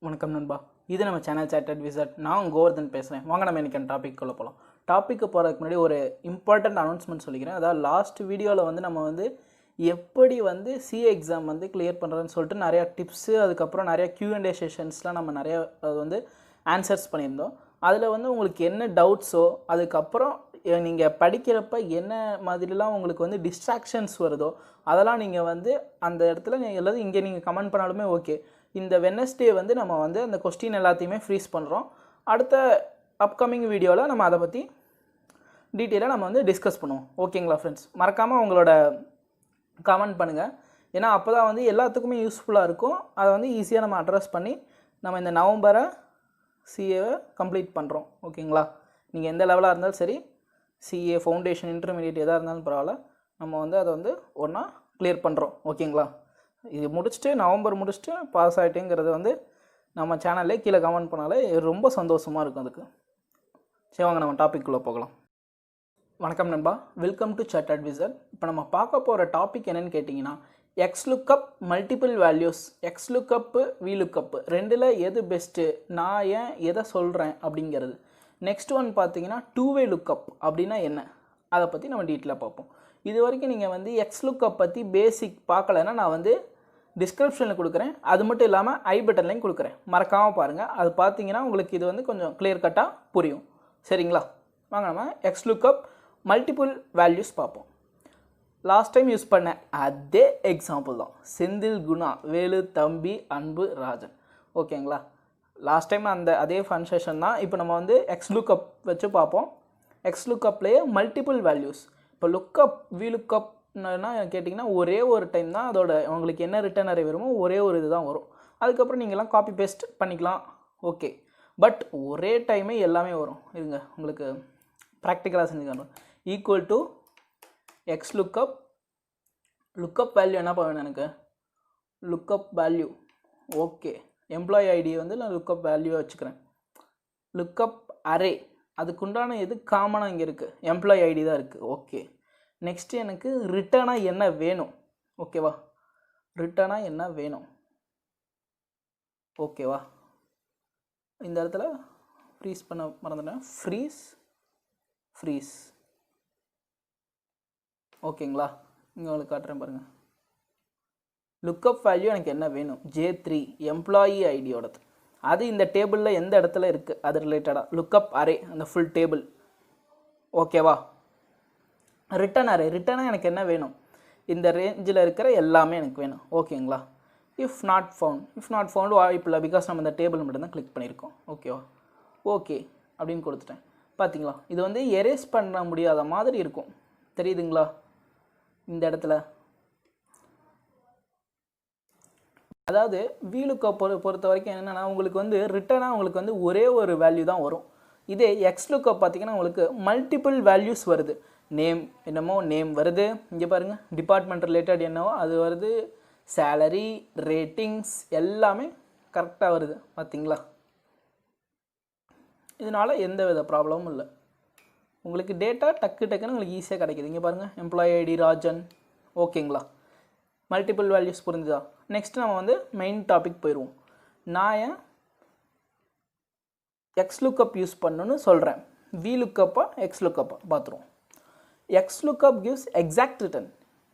வணக்கம் நண்பா, இது நம்ம சேனல் சாட் அட்வைசர். நான் கோவர்தன் பேசுகிறேன். வாங்க நம்ம இன்றைக்கி டாபிக்குள்ளே போகலாம். டாப்பிக்கு போகிறதுக்கு முன்னாடி ஒரு இம்பார்ட்டண்ட் அனௌன்ஸ்மெண்ட் சொல்லிக்கிறேன். அதாவது லாஸ்ட் வீடியோவில் நம்ம எப்படி சிஏ எக்ஸாம் கிளியர் பண்ணுறதுன்னு சொல்லிட்டு நிறையா டிப்ஸு, அதுக்கப்புறம் நிறையா Q&A செஷன்ஸ்லாம் நம்ம நிறையா அது ஆன்சர்ஸ் பண்ணியிருந்தோம். அதில் உங்களுக்கு என்ன டவுட்ஸோ, அதுக்கப்புறம் நீங்கள் படிக்கிறப்ப என்ன மாதிரிலாம் உங்களுக்கு டிஸ்ட்ராக்ஷன்ஸ் வருதோ அதெல்லாம் நீங்கள் அந்த இடத்துல எல்லாத்தையும் இங்கே நீங்கள் கமெண்ட் பண்ணாலுமே ஓகே. இந்த வெட்னஸ்டே நம்ம அந்த கொஸ்டின் எல்லாத்தையுமே ஃப்ரீஸ் பண்ணுறோம். அடுத்த அப்கமிங் வீடியோவில் நம்ம அதை பற்றி டீட்டெயிலாக நம்ம டிஸ்கஸ் பண்ணுவோம். ஓகேங்களா ஃப்ரெண்ட்ஸ்? மறக்காமல் உங்களோட கமெண்ட் பண்ணுங்கள். ஏன்னா அப்போ தான் எல்லாத்துக்குமே யூஸ்ஃபுல்லாக இருக்கும். அதை ஈஸியாக நம்ம அட்ரஸ் பண்ணி நம்ம இந்த நவம்பரை சிஏவை கம்ப்ளீட் பண்ணுறோம். ஓகேங்களா? நீங்கள் எந்த லெவலாக இருந்தாலும் சரி, சிஏ ஃபவுண்டேஷன், இன்டர்மீடியட் எதாக இருந்தாலும் பரவாயில்ல, நம்ம அதை ஒன்றா கிளியர் பண்ணுறோம். ஓகேங்களா? இது முடிச்சுட்டு நவம்பர் முடிச்சுட்டு பாஸ் ஆகிட்டேங்கிறது நம்ம சேனல்லே கீழே கமெண்ட் பண்ணாலே ரொம்ப சந்தோஷமாக இருக்கும். அதுக்கு சரி, வாங்க நம்ம டாபிக்குள்ளே போகலாம். வணக்கம் நண்பா, வெல்கம் டு சாட் அட்வைசர். இப்போ நம்ம பார்க்க போகிற டாபிக் என்னென்னு கேட்டிங்கன்னா, XLOOKUP multiple values, XLOOKUP VLOOKUP ரெண்டில் எது பெஸ்ட்டு, நான் ஏன் எதை சொல்கிறேன் அப்படிங்கிறது. நெக்ஸ்ட் ஒன் பார்த்தீங்கன்னா 2-way lookup அப்படின்னா என்ன, அதை பற்றி நம்ம டீட்டெயிலாக பார்ப்போம். இது வரைக்கும் நீங்கள் XLOOKUP பற்றி பேசிக் பார்க்கலைன்னா நான் டிஸ்கிரிப்ஷனில் கொடுக்குறேன். அது மட்டும் இல்லாமல் ஐ பட்டன்லையும் கொடுக்குறேன், மறக்காமல் பாருங்கள். அது பார்த்தீங்கன்னா உங்களுக்கு இது கொஞ்சம் கிளியர் கட்டாக புரியும். சரிங்களா? வாங்க நம்ம XLOOKUP மல்டிபிள் வேல்யூஸ் பார்ப்போம். லாஸ்ட் டைம் யூஸ் பண்ண அதே எக்ஸாம்பிள் தான். செந்தில், குணா, வேலு, தம்பி, அன்பு, ராஜன். ஓகேங்களா? லாஸ்ட் டைம் அதே ஃபன் செஷன் தான். இப்போ நம்ம XLOOKUP வச்சு பார்ப்போம். XLOOKUPலேயே மல்டிபிள் வேல்யூஸ். இப்போ லுக்கப் VLOOKUPனா கேட்டிங்கன்னா ஒரே ஒரு டைம் தான் அதோட உங்களுக்கு என்ன ரிட்டர்ன் அரே வருமோ ஒரே ஒரு இது தான் வரும். அதுக்கப்புறம் நீங்கள்லாம் காப்பி பேஸ்ட் பண்ணிக்கலாம். ஓகே, பட் ஒரே டைமே எல்லாமே வரும். இருங்க, உங்களுக்கு ப்ராக்டிக்கலாக செஞ்சுக்கணும். Equal to XLOOKUP, lookup value என்ன பண்ணுவேன், எனக்கு lookup value. Okay, employee ID நான் லுக்கப் வேல்யூவாக வச்சுக்கிறேன். லுக்கப் அரே, அதுக்குண்டான எது காமனாக இங்கே இருக்குது, எம்ப்ளாயி ஐடி தான் இருக்குது. ஓகே, நெக்ஸ்ட்டு எனக்கு ரிட்டனாக என்ன வேணும். ஓகேவா? ரிட்டனாக என்ன வேணும். ஓகேவா? இந்த இடத்துல ஃப்ரீஸ் பண்ண மறந்துட்டேன். ஃப்ரீஸ். ஓகேங்களா? இங்கே உங்களுக்கு காட்டுறேன் பாருங்கள். லுக்கப் வேல்யூ எனக்கு என்ன வேணும், J3 எம்ப்ளாயி ஐடியோடது. அது இந்த டேபிளில் எந்த இடத்துல இருக்குது, அது ரிலேட்டடாக லுக்கப் அரே, அந்த ஃபுல் டேபிள். ஓகேவா? ரிட்டன் அரே, ரிட்டனாக எனக்கு என்ன வேணும், இந்த ரேஞ்சில் இருக்கிற எல்லாமே எனக்கு வேணும். ஓகேங்களா? இஃப் நாட் ஃபவுண்ட் வாய்ப்பு இல்லை, பிகாஸ் நம்ம இந்த டேபிள் மட்டும்தான் கிளிக் பண்ணியிருக்கோம். ஓகேவா? ஓகே அப்படின்னு கொடுத்துட்டேன். பார்த்தீங்களா? இது எரேஸ் பண்ண முடியாத மாதிரி இருக்கும். தெரியுதுங்களா? இந்த இடத்துல அதாவது VLOOKUP பொறுத்த வரைக்கும் என்னென்னா உங்களுக்கு ரிட்டனாக உங்களுக்கு ஒரே ஒரு வேல்யூ தான் வரும். இதே XLOOKUP பார்த்தீங்கன்னா உங்களுக்கு மல்டிபிள் வேல்யூஸ் வருது. நேம் என்னமோ நேம் வருது, இங்கே பாருங்கள், டிபார்ட்மெண்ட் ரிலேட்டட் என்னவோ அது வருது, சேலரி, ரேட்டிங்ஸ் எல்லாமே கரெக்டாக வருது. பார்த்தீங்களா? இதனால் எந்த வித ப்ராப்ளமும் இல்லை. உங்களுக்கு டேட்டா டக்குன்னு உங்களுக்கு ஈஸியாக கிடைக்கிது. இங்கே பாருங்கள், எம்ப்ளாயி ஐடி ராஜன். ஓகேங்களா? மல்டிபிள் வேல்யூஸ் புரிஞ்சுதா? நெக்ஸ்ட் நம்ம மெயின் டாபிக் போயிடுவோம். நான் ஏன் XLOOKUP யூஸ் பண்ணணுன்னு சொல்கிறேன். VLOOKUP XLOOKUP பார்த்துருவோம். XLOOKUP gives exact return.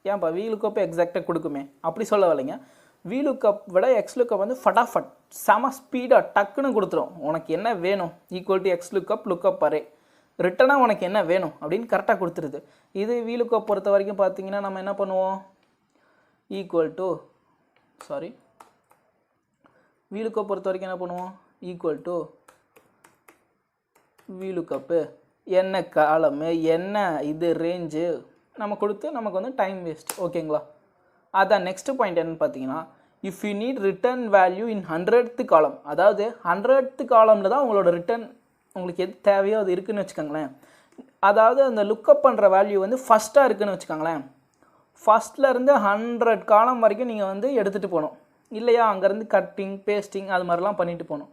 ஏன்ப்பா VLOOKUP எக்ஸாக்டாக கொடுக்குமே அப்படி சொல்ல வரலைங்க. VLOOKUP விட XLOOKUP ஃபட்டாஃபட் செம ஸ்பீடாக டக்குன்னு கொடுத்துரும். உனக்கு என்ன வேணும், equal to XLOOKUP lookup array, ரிட்டனாக உனக்கு என்ன வேணும் அப்படின்னு கரெக்டாக கொடுத்துருது. இது VLOOKUP பொறுத்த வரைக்கும் பார்த்தீங்கன்னா நம்ம என்ன பண்ணுவோம், VLOOKUP பொறுத்த வரைக்கும் என்ன பண்ணுவோம், ஈக்குவல் டு VLOOKUP என்ன காலமு, என்ன இது ரேஞ்சு நம்ம கொடுத்து நமக்கு டைம் வேஸ்ட். ஓகேங்களா? அதான் நெக்ஸ்ட் பாயிண்ட் என்னன்னு பார்த்தீங்கன்னா, if you need return value in 100th காலம், அதாவது 100th காலமில் தான் உங்களோட ரிட்டர்ன் உங்களுக்கு எது தேவையோ அது இருக்குதுன்னு வச்சுக்கோங்களேன். அதாவது அந்த லுக்கப் பண்ணுற வேல்யூ ஃபஸ்ட்டாக இருக்குதுன்னு வச்சுக்கோங்களேன். ஃபஸ்ட்லேருந்து 100 காலம் வரைக்கும் நீங்கள் எடுத்துகிட்டு போகணும் இல்லையா? அங்கேருந்து கட்டிங் பேஸ்டிங் அது மாதிரிலாம் பண்ணிட்டு போகணும்.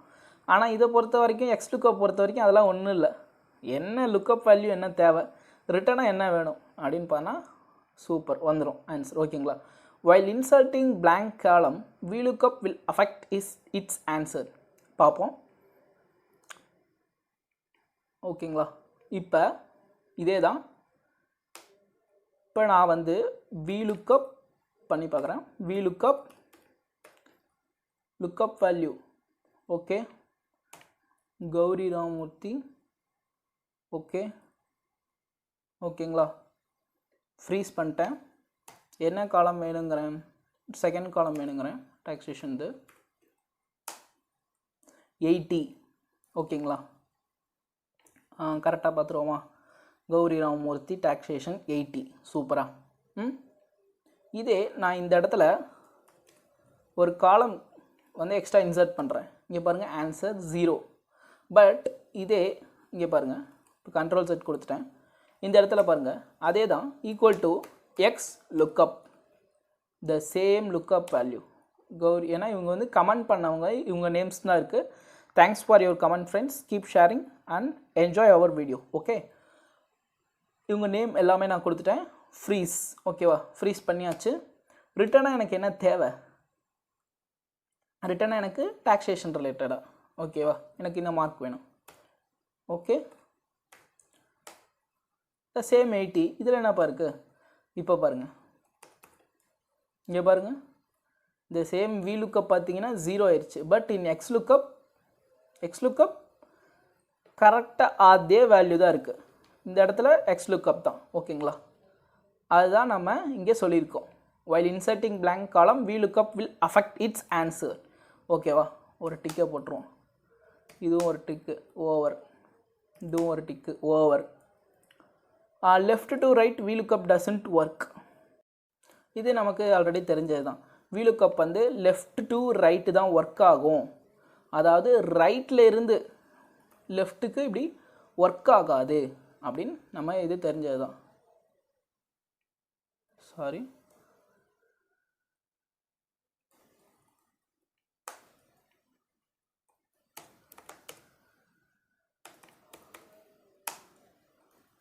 ஆனால் இதை பொறுத்த வரைக்கும் XLOOKUP பொறுத்த வரைக்கும் அதெல்லாம் ஒன்றும் இல்லை. என்ன லுக்கப் வேல்யூ என்ன தேவை, ரிட்டனாக என்ன வேணும் அப்படின்னு பார்த்தா சூப்பர் வந்துடும் ஆன்சர். ஓகேங்களா? While inserting blank column, VLOOKUP will affect its answer. பார்ப்போம். ஓகேங்களா? இப்போ இதே தான். இப்போ நான் வந்து VLOOKUP பண்ணி பார்க்குறேன். VLOOKUP lookup value. Okay, Gowri Ramurthy. Okay, ஓகேங்களா? ஃப்ரீஸ் பண்ணிட்டேன். என்ன காலம் வேணுங்கிறேன்? Second column வேணுங்கிறேன். டாக்ஸேஷன் 80. ஓகேங்களா? கரெக்டாக பார்த்துருவோமா? கௌரி ராமமூர்த்தி டாக்ஸேஷன் 80. சூப்பரா. இதே நான் இந்த இடத்துல ஒரு காலம் வந்து எக்ஸ்ட்ரா இன்சர்ட் பண்ணுறேன். இங்கே பாருங்கள், ஆன்சர் 0. பட் இதே இங்கே பாருங்கள், இப்போ கண்ட்ரோல் செட் கொடுத்துட்டேன். இந்த இடத்துல பாருங்கள், அதே தான் equal to XLOOKUP, the same lookup value. Gowri, ஏன்னா இவங்க வந்து கமெண்ட் பண்ணவங்க, இவங்க நேம்ஸ் தான் இருக்குது. Thanks for your comment friends. Keep sharing and enjoy our video. Okay, இவங்க நேம் எல்லாமே நான் கொடுத்துட்டேன். ஃப்ரீஸ். ஓகேவா? ஃப்ரீஸ் பண்ணியாச்சு. ரிட்டனாக எனக்கு என்ன தேவை? ரிட்டனாக எனக்கு டாக்ஸேஷன் ரிலேட்டடாக. ஓகேவா? எனக்கு இந்த மார்க் வேணும். Okay, the same 80. இதில் என்னப்பா இருக்குது? இப்போ பாருங்கள், இங்கே பாருங்கள், இந்த சேம் VLOOKUP பார்த்தீங்கன்னா 0 ஆயிடுச்சு. பட் இன் XLOOKUP கரெக்டாக அதே வேல்யூ தான் இருக்குது. இந்த இடத்துல XLOOKUP தான். ஓகேங்களா? அதுதான் நம்ம இங்கே சொல்லியிருக்கோம். while inserting blank column VLOOKUP will affect its answer. ஓகேவா? ஒரு டிக்கை போட்டுருவோம். இதுவும் ஒரு டிக்கு, ஓவர். இதுவும் ஒரு டிக்கு, over. Left to right VLOOKUP doesn't work. இது நமக்கு ஆல்ரெடி தெரிஞ்சது தான். VLOOKUP வந்து லெஃப்ட் டு ரைட்டு தான் ஒர்க் ஆகும். அதாவது ரைட்டில் இருந்து லெஃப்ட்டுக்கு இப்படி ஒர்க் ஆகாது அப்படின்னு நம்ம இது தெரிஞ்சது தான். Sorry,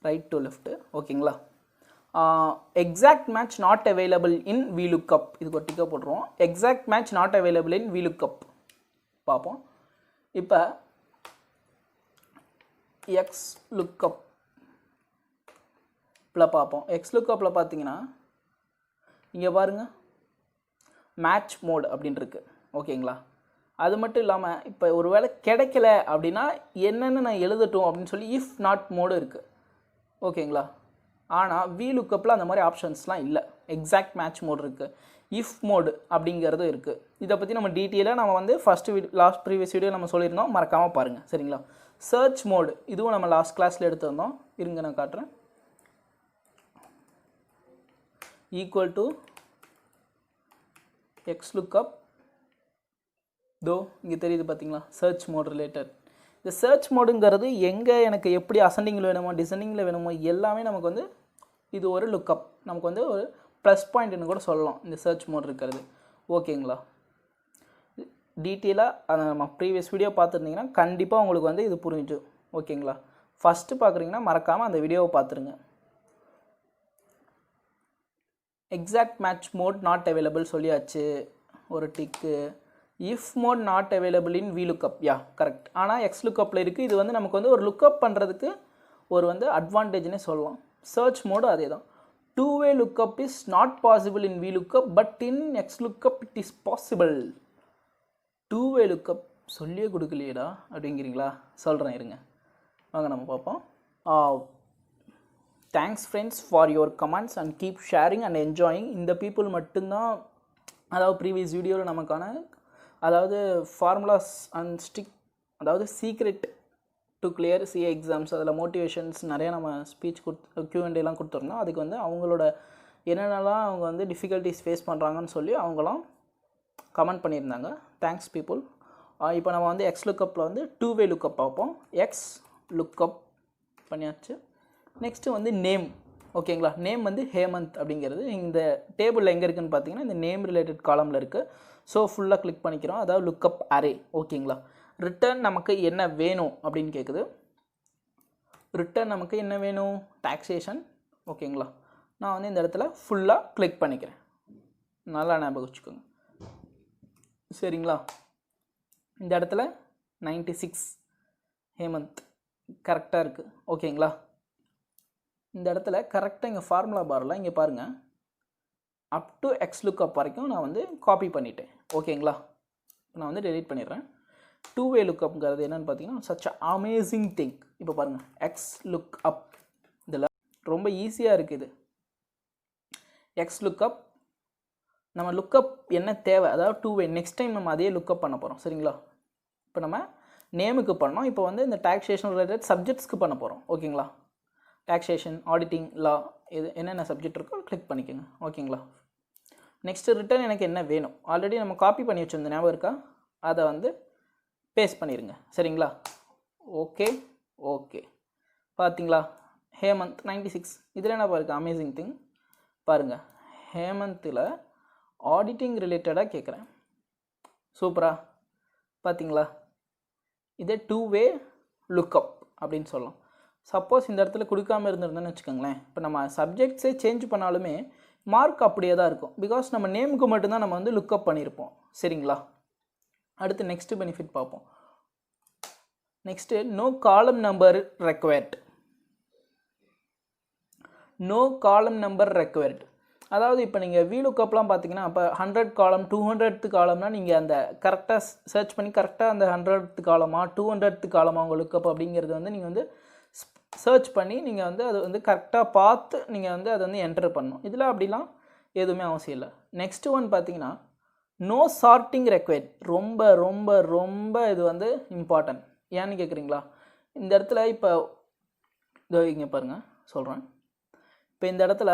right to left. ஓகேங்களா? Exact match not available in VLOOKUP. இதுக்கு ஒரு டிக்கை போட்டுருவோம். Exact match not available in VLOOKUP பார்ப்போம். இப்போ XLOOKUP பார்ப்போம். XLOOKUP பார்த்தீங்கன்னா இங்கே பாருங்கள், மேட்ச் மோட் அப்படின்னு இருக்குது. ஓகேங்களா? அது மட்டும் இல்லாமல் இப்போ ஒரு வேளை கிடைக்கல அப்படின்னா என்னென்னு நான் எழுதட்டும் அப்படின்னு சொல்லி இஃப் நாட் மோடு இருக்குது. ஓகேங்களா? ஆனால் VLOOKUPல அந்த மாதிரி ஆப்ஷன்ஸ்லாம் இல்லை. எக்ஸாக்ட் மேட்ச் மோட் இருக்குது, இஃப் மோடு அப்படிங்கிறது இருக்குது. இதை பற்றி நம்ம டீட்டெயிலாக நம்ம வந்து லாஸ்ட் ப்ரீவியஸ் வீடியோ நம்ம சொல்லியிருந்தோம், மறக்காமல் பாருங்கள். சரிங்களா? சர்ச் மோடு, இதுவும் நம்ம லாஸ்ட் கிளாஸில் எடுத்துருந்தோம். இருங்க நான் காட்டுறேன். Equal to XLOOKUP. தோ இங்கே தெரியுது பார்த்தீங்களா? Search mode related. இந்த சர்ச் மோடுங்கிறது எங்கே எனக்கு எப்படி அசெண்டிங்கில் வேணுமோ டிசெண்டிங்கில் வேணுமோ எல்லாமே நமக்கு வந்து இது ஒரு லுக்கப். நமக்கு வந்து ஒரு ப்ளஸ் பாயிண்ட்னு கூட சொல்லலாம் இந்த சர்ச் மோட் இருக்கிறது. ஓகேங்களா? டீட்டெயிலாக அதை நம்ம ப்ரீவியஸ் வீடியோ பார்த்துருந்தீங்கன்னா கண்டிப்பாக உங்களுக்கு வந்து இது புரிஞ்சு. ஓகேங்களா? ஃபஸ்ட்டு பார்க்குறீங்கன்னா மறக்காமல் அந்த வீடியோவை பார்த்துருங்க. Exact match mode not available சொல்லியாச்சு, ஒரு tick. If mode not available in VLOOKUP. Yeah, correct. ஆனால் XLOOKUPல இருக்குது. இது வந்து நமக்கு வந்து ஒரு லுக்கப் பண்ணுறதுக்கு ஒரு வந்து அட்வான்டேஜ்னே சொல்லலாம். சர்ச் மோடு அதே தான். Two way lookup is not possible in VLOOKUP but in XLOOKUP it is possible. Two way lookup சொல்லியே கொடுக்கலையேடா அப்படிங்கிறீங்களா? சொல்கிறேன், இருங்க, வாங்க நம்ம பார்ப்போம். Thanks friends for your comments and keep sharing and enjoying. இந்த பீப்புள் மட்டும்தான், அதாவது ப்ரீவியஸ் வீடியோவில் நமக்கான அதாவது ஃபார்முலாஸ் அண்ட் ஸ்டிக், அதாவது secret to clear CA exams, அதில் மோட்டிவேஷன்ஸ் நிறையா நம்ம ஸ்பீச் Q&Aலாம் கொடுத்துருந்தோம். அதுக்கு வந்து அவங்களோட என்னென்னலாம் அவங்க வந்து டிஃபிகல்ட்டிஸ் ஃபேஸ் பண்ணுறாங்கன்னு சொல்லி அவங்களாம் கமெண்ட் பண்ணியிருந்தாங்க. Thanks people. இப்போ நம்ம வந்து XLOOKUPல வந்து டூ-வே லுக்கப் பார்ப்போம். XLOOKUP பண்ணியாச்சு. நெக்ஸ்ட்டு வந்து நேம். ஓகேங்களா? நேம் வந்து ஹேமந்த் அப்படிங்கிறது இந்த டேபிளில் எங்கே இருக்குதுன்னு பார்த்தீங்கன்னா இந்த நேம் ரிலேட்டட் காலமில் இருக்குது. ஸோ ஃபுல்லாக கிளிக் பண்ணிக்கிறோம். அதாவது லுக்கப் அரே. ஓகேங்களா? ரிட்டர்ன் நமக்கு என்ன வேணும் அப்படின்னு கேட்குது. ரிட்டர்ன் நமக்கு என்ன வேணும்? டாக்ஸேஷன். ஓகேங்களா? நான் வந்து இந்த இடத்துல ஃபுல்லாக கிளிக் பண்ணிக்கிறேன். நல்லா ஞாபகம் வச்சுக்கோங்க. சரிங்களா? இந்த இடத்துல 96 ஹேமந்த் கரெக்டாக இருக்குது. ஓகேங்களா? இந்த இடத்துல கரெக்டாக இங்கே ஃபார்முலா பாரில் இங்கே பாருங்கள், அப் டு XLOOKUP வரைக்கும் நான் வந்து காப்பி பண்ணிட்டேன். ஓகேங்களா? நான் வந்து டெலீட் பண்ணிடுறேன். 2-way லுக்கப்ங்கிறது என்னென்னு பார்த்தீங்கன்னா சச் அமேசிங் திங். இப்போ பாருங்கள், XLOOKUP இதில் ரொம்ப ஈஸியாக இருக்குது. XLOOKUP நம்ம லுக்கப் என்ன தேவை, அதாவது 2-way. நெக்ஸ்ட் டைம் நம்ம அதே லுக்கப் பண்ண போகிறோம். சரிங்களா? இப்போ நம்ம நேமுக்கு பண்ணோம், இப்போ வந்து இந்த டாக்ஸேஷன் ரிலேட்டட் சப்ஜெக்ட்ஸ்க்கு பண்ண போகிறோம். ஓகேங்களா? டாக்ஸேஷன், ஆடிட்டிங், லா, இது என்னென்ன சப்ஜெக்ட் இருக்கோ கிளிக் பண்ணிக்கோங்க. ஓகேங்களா? நெக்ஸ்ட்டு ரிட்டர்ன் எனக்கு என்ன வேணும், ஆல்ரெடி நம்ம காப்பி பண்ணி வச்சுருந்த ஞாபகம் இருக்கா, அதை வந்து பேஸ்ட் பண்ணிடுங்க. சரிங்களா? Okay okay. பார்த்தீங்களா? ஹேமந்த் 96. இதில் என்ன பாருங்க, அமேசிங் திங் பாருங்கள். ஹேமந்தில் ஆடிட்டிங் ரிலேட்டடாக கேட்குறேன். சூப்பரா? பார்த்தீங்களா? இதே 2-way லுக்கப் அப்படின்னு சொல்லலாம். சப்போஸ் இந்த இடத்துல கொடுக்காமல் இருந்திருந்தேன்னு வச்சுக்கோங்களேன், இப்போ நம்ம சப்ஜெக்ட்ஸே சேஞ்ச் பண்ணாலுமே மார்க் அப்படியே தான் இருக்கும். பிகாஸ் நம்ம நேமுக்கு மட்டும்தான் நம்ம வந்து லுக்கப் பண்ணியிருப்போம். சரிங்களா? அடுத்து நெக்ஸ்ட் பெனிஃபிட் பார்ப்போம். நெக்ஸ்ட்டு நோ காலம் நம்பர் ரெக்வயர்ட். நோ காலம் நம்பர் ரெக்வயர்ட். அதாவது இப்போ நீங்கள் VLOOKUPலாம் பார்த்தீங்கன்னா, அப்போ 100 காலம் 200th காலம்னா நீங்கள் அந்த கரெக்டாக சர்ச் பண்ணி கரெக்டாக அந்த 100th காலமா 200th காலமா உங்கள் லுக்கப் அப்படிங்கிறது வந்து நீங்கள் வந்து சர்ச் பண்ணி நீங்கள் வந்து அது வந்து கரெக்டாக பார்த்து நீங்கள் வந்து அதை வந்து என்டர் பண்ணணும். இதில் அப்படிலாம் எதுவுமே அவசியம் இல்லை. நெக்ஸ்ட் ஒன் பார்த்தீங்கன்னா நோ சார்ட்டிங் ரெக்வயர்ட். ரொம்ப ரொம்ப ரொம்ப இது வந்து இம்பார்ட்டன்ட். ஏன்னு கேட்குறீங்களா? இந்த இடத்துல இப்போ இதோ இங்கே பாருங்கள் சொல்கிறேன். இப்போ இந்த இடத்துல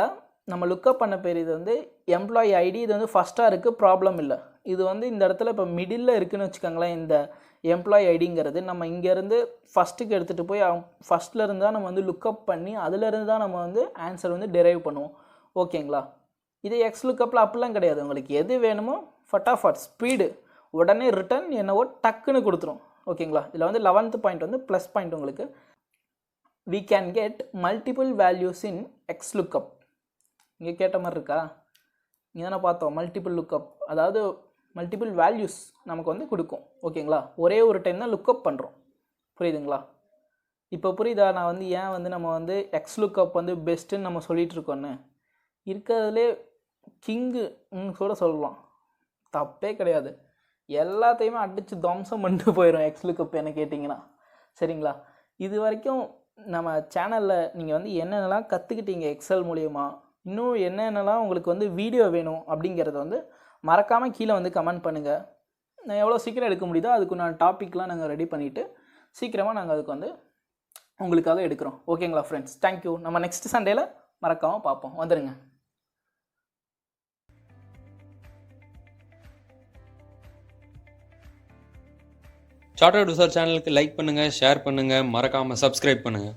நம்ம லுக்கப் பண்ண பேர் இது வந்து எம்ப்ளாயி ஐடி. இது வந்து ஃபஸ்ட்டாக இருக்குது, ப்ராப்ளம் இல்லை. இது வந்து இந்த இடத்துல இப்போ மிடில் இருக்குதுன்னு வச்சுக்கோங்களேன். இந்த எம்ப்ளாயி ஐடிங்கிறது நம்ம இங்கேருந்து ஃபஸ்ட்டுக்கு எடுத்துகிட்டு போய் ஃபஸ்ட்டில் இருந்து தான் நம்ம வந்து லுக்கப் பண்ணி அதிலேருந்து தான் நம்ம வந்து ஆன்சர் வந்து டெரைவ் பண்ணுவோம். ஓகேங்களா? இதே XLOOKUPல அப்படிலாம் கிடையாது. உங்களுக்கு எது வேணுமோ ஃபட்டாஃபட் ஸ்பீடு உடனே ரிட்டர்ன் என்னவோ டக்குன்னு கொடுத்துரும். ஓகேங்களா? இதில் வந்து 11th பாயிண்ட் வந்து ப்ளஸ் பாயிண்ட் உங்களுக்கு. we can get multiple values in XLOOKUP. இங்கே கேட்ட மாதிரி இருக்கா? இங்கே தானே பார்த்தோம் மல்டிபிள் லுக்கப், அதாவது மல்டிபிள் வேல்யூஸ் நமக்கு வந்து கொடுக்கும். ஓகேங்களா? ஒரே ஒரு டைம் தான் லுக்கப் பண்ணுறோம். புரியுதுங்களா? இப்போ புரியுதா நான் வந்து ஏன் வந்து நம்ம வந்து XLOOKUP வந்து பெஸ்ட்டுன்னு நம்ம சொல்லிகிட்டு இருக்கோன்னு? இருக்கிறதுலே கிங்குன்னு கூட சொல்லலாம், தப்பே கிடையாது. எல்லாத்தையுமே அடித்து துவம்சம் பண்ணிட்டு போயிடும் XLOOKUP என்ன கேட்டிங்கன்னா. சரிங்களா? இது வரைக்கும் நம்ம சேனலில் நீங்கள் வந்து என்னென்னலாம் கற்றுக்கிட்டீங்க எக்ஸல் மூலிமா, இன்னும் என்னென்னலாம் உங்களுக்கு வந்து வீடியோ வேணும் அப்படிங்கிறத வந்து மறக்காமல் கீழே வந்து கமெண்ட் பண்ணுங்கள். நான் எவ்வளோ சீக்கிரம் எடுக்க முடியுதோ அதுக்கு நான் டாப்பிக்லாம் நாங்கள் ரெடி பண்ணிவிட்டு சீக்கிரமாக நாங்கள் அதுக்கு வந்து உங்களுக்காக எடுக்கிறோம். ஓகேங்களா ஃப்ரெண்ட்ஸ்? தேங்க்யூ. நம்ம நெக்ஸ்ட் சண்டேல மறக்காமல் பார்ப்போம். வந்துடுங்க. சார்ட்டர்ட் விசார் சேனலுக்கு லைக் பண்ணுங்கள், ஷேர் பண்ணுங்கள், மறக்காமல் சப்ஸ்கிரைப் பண்ணுங்கள்.